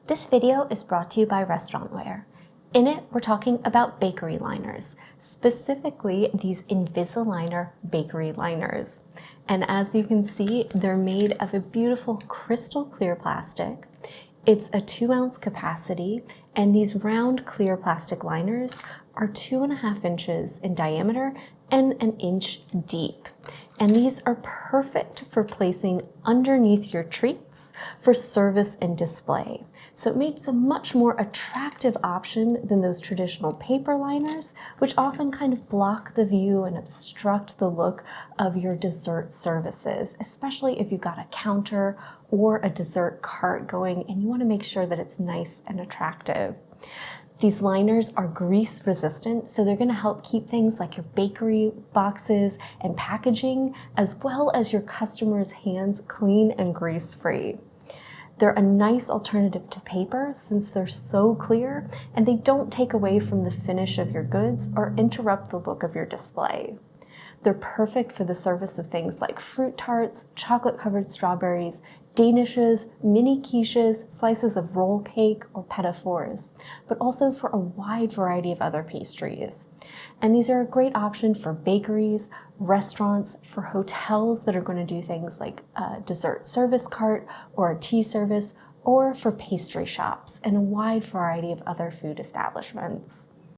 This video is brought to you by Restaurantware. In it, we're talking about bakery liners, specifically these Invisa-liner bakery liners. And as you can see, they're made of a beautiful crystal clear plastic. It's a 2-ounce capacity, and these round clear plastic liners are 2.5 inches in diameter and 1 inch deep. And these are perfect for placing underneath your treats for service and display. So it makes a much more attractive option than those traditional paper liners, which often kind of block the view and obstruct the look of your dessert services, especially if you've got a counter or a dessert cart going and you want to make sure that it's nice and attractive. These liners are grease resistant, so they're going to help keep things like your bakery boxes and packaging, as well as your customers' hands clean and grease free. They're a nice alternative to paper since they're so clear and they don't take away from the finish of your goods or interrupt the look of your display. They're perfect for the service of things like fruit tarts, chocolate-covered strawberries, danishes, mini quiches, slices of roll cake, or petit-fours, but also for a wide variety of other pastries. And these are a great option for bakeries, restaurants, for hotels that are going to do things like a dessert service cart or a tea service, or for pastry shops and a wide variety of other food establishments.